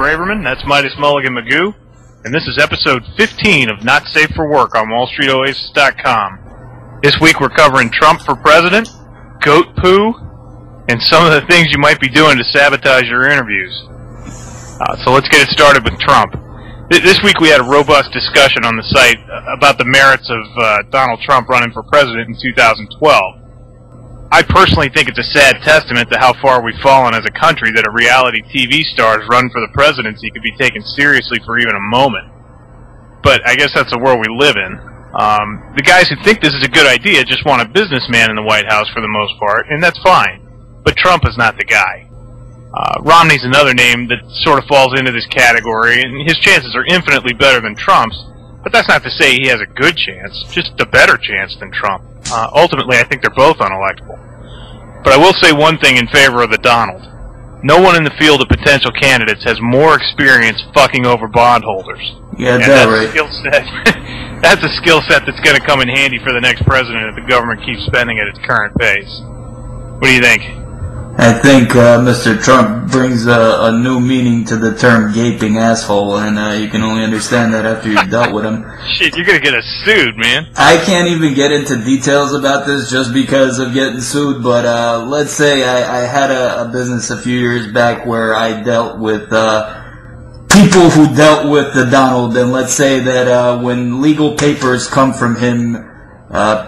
Braverman, that's Midas Mulligan Magoo, and this is episode 15 of Not Safe for Work on WallStreetOasis.com. This week we're covering Trump for president, goat poo, and some of the things you might be doing to sabotage your interviews. So let's get it started with Trump. This week we had a robust discussion on the site about the merits of Donald Trump running for president in 2012. I personally think it's a sad testament to how far we've fallen as a country that a reality TV star's run for the presidency could be taken seriously for even a moment. But I guess that's the world we live in. The guys who think this is a good idea just want a businessman in the White House for the most part, and that's fine. But Trump is not the guy. Romney's another name that sort of falls into this category, and his chances are infinitely better than Trump's, but that's not to say he has a good chance, just a better chance than Trump. Ultimately, I think they're both unelectable. But I will say one thing in favor of the Donald. No one in the field of potential candidates has more experience fucking over bondholders. Yeah, that's right. That's a skill set that's going to come in handy for the next president if the government keeps spending at its current pace. What do you think? I think Mr. Trump brings a new meaning to the term gaping asshole, and you can only understand that after you've dealt with him. Shit, you're going to get us sued, man. I can't even get into details about this just because of getting sued, but let's say I had a business a few years back where I dealt with people who dealt with the Donald, and let's say that when legal papers come from him,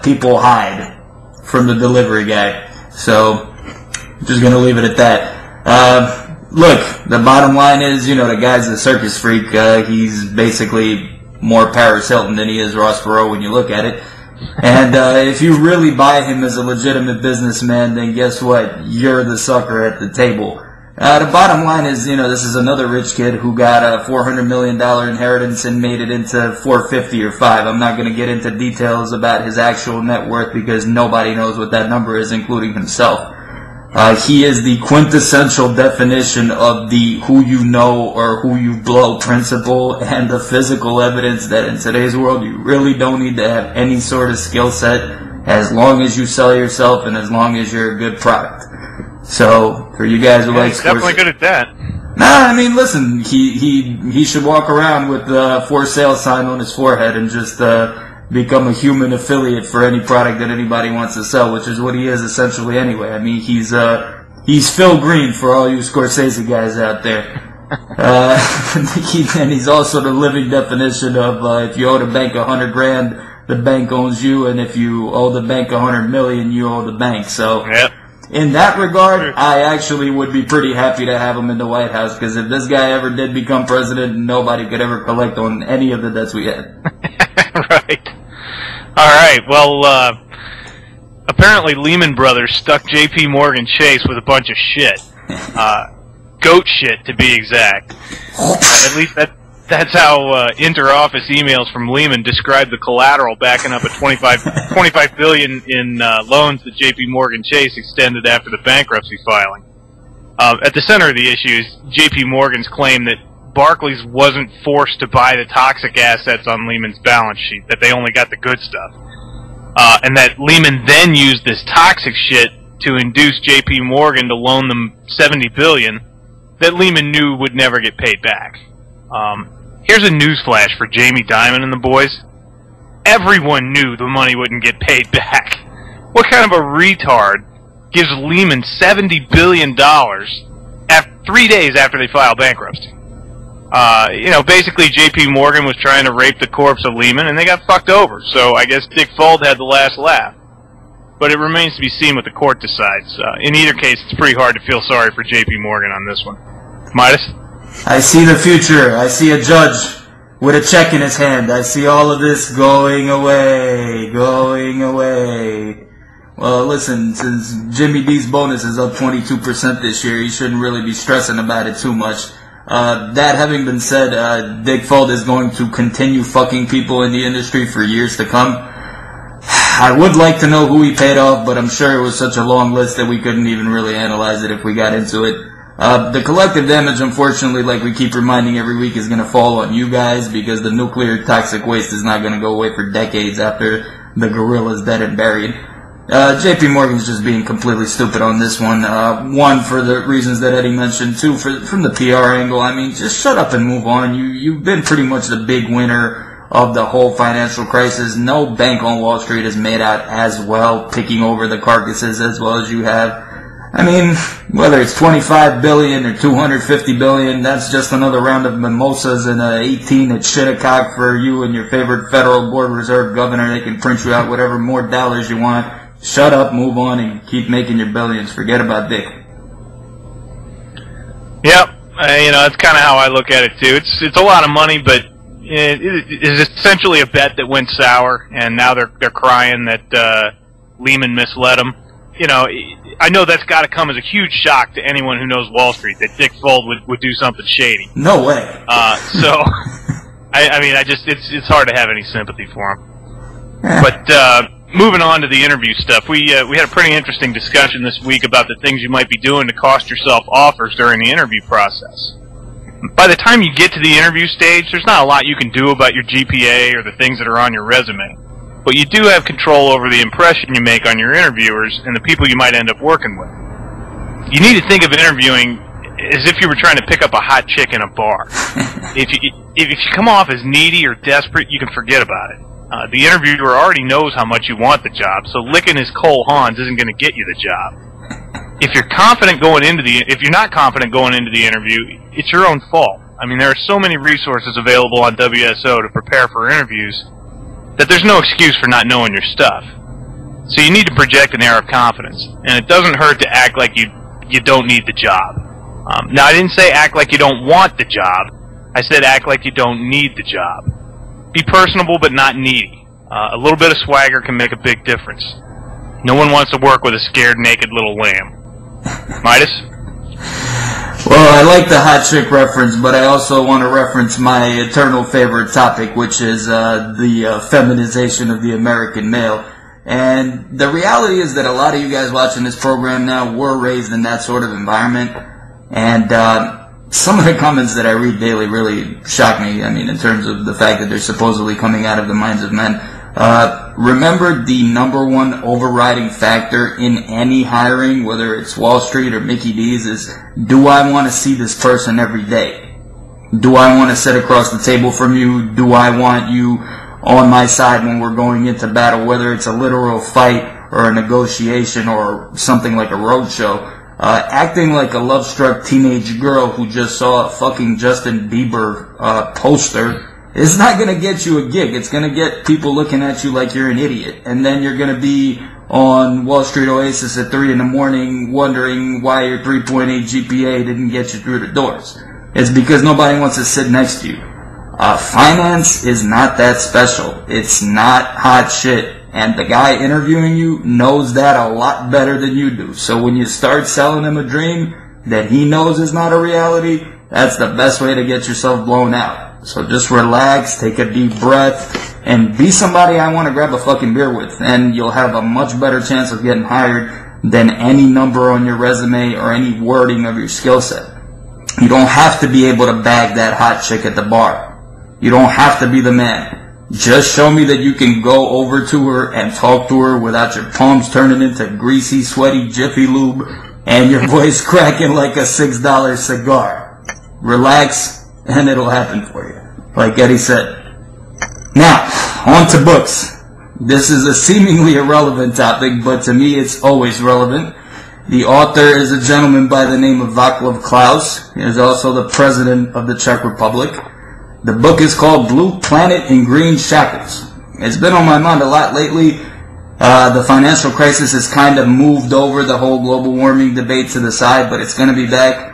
people hide from the delivery guy. So I'm just going to leave it at that. Look, the bottom line is, you know, the guy's a circus freak. He's basically more Paris Hilton than he is Ross Perot when you look at it. And if you really buy him as a legitimate businessman, then guess what? You're the sucker at the table. The bottom line is, you know, this is another rich kid who got a $400 million inheritance and made it into 450 or 5. I'm not going to get into details about his actual net worth because nobody knows what that number is, including himself. He is the quintessential definition of the who you know or who you blow principle, and the physical evidence that in today's world you really don't need to have any sort of skill set as long as you sell yourself and as long as you're a good product. So, for you guys who like he's definitely good at that. Nah, I mean, listen, he should walk around with the for sale sign on his forehead and just become a human affiliate for any product that anybody wants to sell, which is what he is essentially anyway. I mean, he's Phil Green for all you Scorsese guys out there. And he's also the living definition of if you owe the bank $100,000, the bank owns you, and if you owe the bank $100 million, you owe the bank. So, yep. In that regard, I actually would be pretty happy to have him in the White House, because if this guy ever did become president, nobody could ever collect on any of the debts we had. Right. All right, well, apparently Lehman Brothers stuck J.P. Morgan Chase with a bunch of shit. Goat shit, to be exact. At least that's how inter-office emails from Lehman describe the collateral backing up a $25 billion in loans that J.P. Morgan Chase extended after the bankruptcy filing. At the center of the issue is J.P. Morgan's claim that Barclays wasn't forced to buy the toxic assets on Lehman's balance sheet, that they only got the good stuff. And that Lehman then used this toxic shit to induce J.P. Morgan to loan them $70 billion that Lehman knew would never get paid back. Here's a newsflash for Jamie Dimon and the boys. Everyone knew the money wouldn't get paid back. What kind of a retard gives Lehman $70 billion 3 days after they file bankruptcy? You know, basically J.P. Morgan was trying to rape the corpse of Lehman, and they got fucked over. So I guess Dick Fuld had the last laugh. But it remains to be seen what the court decides. In either case, it's pretty hard to feel sorry for J.P. Morgan on this one. Midas? I see the future. I see a judge with a check in his hand. I see all of this going away. Well, listen, since Jimmy D's bonus is up 22% this year, he shouldn't really be stressing about it too much. That having been said, Dick Fuld is going to continue fucking people in the industry for years to come. I would like to know who he paid off, but I'm sure it was such a long list that we couldn't even really analyze it if we got into it. The collective damage, unfortunately, like we keep reminding every week, is going to fall on you guys, because the nuclear toxic waste is not going to go away for decades after the gorilla's dead and buried. JP Morgan's just being completely stupid on this one. One, for the reasons that Eddie mentioned. Two, from the PR angle. I mean, just shut up and move on. You've been pretty much the big winner of the whole financial crisis. No bank on Wall Street has made out as well, picking over the carcasses as well as you have. I mean, whether it's 25 billion or 250 billion, that's just another round of mimosas and a 18 at Shinnecock for you and your favorite Federal Board Reserve governor. They can print you out whatever more dollars you want. Shut up, move on, and keep making your billions. Forget about Dick. Yep, that's kind of how I look at it too. It's a lot of money, but it is essentially a bet that went sour, and now they're crying that Lehman misled them. I know that's got to come as a huge shock to anyone who knows Wall Street that Dick Fuld would do something shady. No way. So, it's hard to have any sympathy for him. But moving on to the interview stuff, we had a pretty interesting discussion this week about the things you might be doing to cost yourself offers during the interview process. By the time you get to the interview stage, there's not a lot you can do about your GPA or the things that are on your resume. But you do have control over the impression you make on your interviewers and the people you might end up working with. You need to think of interviewing as if you were trying to pick up a hot chick in a bar. If you come off as needy or desperate, you can forget about it. The interviewer already knows how much you want the job, so licking his Cole Hans isn't going to get you the job. If you're not confident going into the interview, it's your own fault. I mean, there are so many resources available on WSO to prepare for interviews that there's no excuse for not knowing your stuff. So you need to project an air of confidence, and it doesn't hurt to act like you don't need the job. Now, I didn't say act like you don't want the job. I said act like you don't need the job. Be personable but not needy. A little bit of swagger can make a big difference. No one wants to work with a scared, naked little lamb. Midas? Well, I like the hot chick reference, but I also want to reference my eternal favorite topic, which is the feminization of the American male. And the reality is that a lot of you guys watching this program now were raised in that sort of environment. And some of the comments that I read daily really shock me. I mean, in terms of the fact that they're supposedly coming out of the minds of men. Remember, the number one overriding factor in any hiring, whether it's Wall Street or Mickey D's, is, do I want to see this person every day? Do I want to sit across the table from you? Do I want you on my side when we're going into battle, whether it's a literal fight or a negotiation or something like a roadshow? Acting like a love-struck teenage girl who just saw a fucking Justin Bieber poster is not going to get you a gig. It's going to get people looking at you like you're an idiot. And then you're going to be on WallStreetOasis at 3 in the morning wondering why your 3.8 GPA didn't get you through the doors. It's because nobody wants to sit next to you. Finance is not that special. It's not hot shit. And the guy interviewing you knows that a lot better than you do. So when you start selling him a dream that he knows is not a reality, that's the best way to get yourself blown out. So just relax, take a deep breath, and be somebody I want to grab a fucking beer with. And you'll have a much better chance of getting hired than any number on your resume or any wording of your skill set. You don't have to be able to bag that hot chick at the bar. You don't have to be the man. Just show me that you can go over to her and talk to her without your palms turning into greasy, sweaty Jiffy Lube and your voice cracking like a $6 cigar. Relax, and it'll happen for you, like Eddie said. Now, on to books. This is a seemingly irrelevant topic, but to me it's always relevant. The author is a gentleman by the name of Václav Klaus. He is also the president of the Czech Republic. The book is called Blue Planet in Green Shackles. It's been on my mind a lot lately. The financial crisis has kind of moved over the whole global warming debate to the side, but it's going to be back.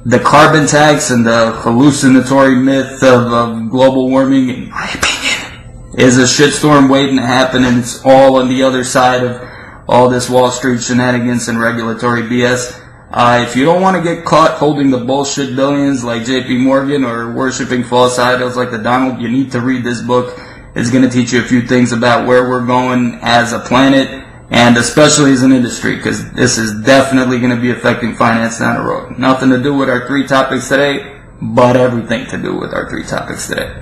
The carbon tax and the hallucinatory myth of global warming, in my opinion, is a shitstorm waiting to happen, and it's all on the other side of all this Wall Street shenanigans and regulatory BS. If you don't want to get caught holding the bullshit billions like JP Morgan or worshipping false idols like the Donald, you need to read this book. It's going to teach you a few things about where we're going as a planet, and especially as an industry, because this is definitely going to be affecting finance down the road. Nothing to do with our three topics today, but everything to do with our three topics today.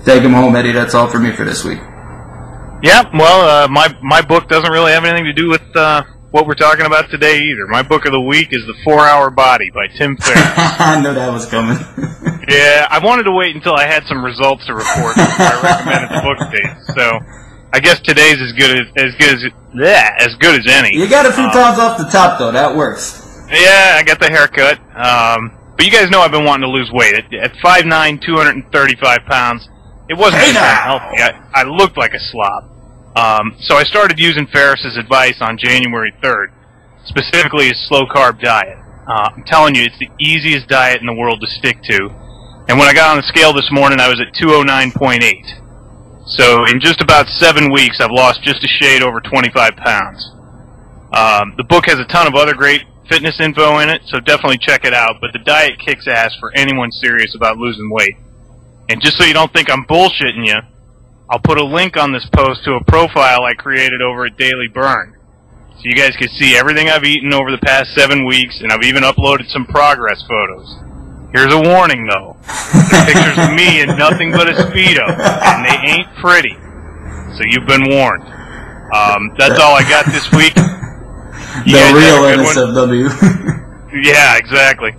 Take them home, Eddie. That's all for me for this week. Yeah, well, my book doesn't really have anything to do with what we're talking about today either. My book of the week is The 4-Hour Body by Tim Ferriss. I knew that was coming. Yeah, I wanted to wait until I had some results to report before I recommended the book dates. So I guess today's as good as any. You got a few pounds off the top though. That works. Yeah, I got the haircut. But you guys know I've been wanting to lose weight. At 5'9", 235 pounds, it wasn't just unhealthy. I looked like a slob. So I started using Ferriss's advice on January 3rd, specifically his slow-carb diet. I'm telling you, it's the easiest diet in the world to stick to. And when I got on the scale this morning, I was at 209.8. So in just about 7 weeks, I've lost just a shade over 25 pounds. The book has a ton of other great fitness info in it, so definitely check it out. But the diet kicks ass for anyone serious about losing weight. And just so you don't think I'm bullshitting you, I'll put a link on this post to a profile I created over at Daily Burn. So you guys can see everything I've eaten over the past 7 weeks, and I've even uploaded some progress photos. Here's a warning, though. They're pictures of me in nothing but a Speedo, and they ain't pretty. So you've been warned. That's all I got this week. The real NSFW. Yeah, exactly.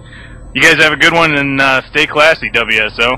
You guys have a good one, and stay classy, WSO.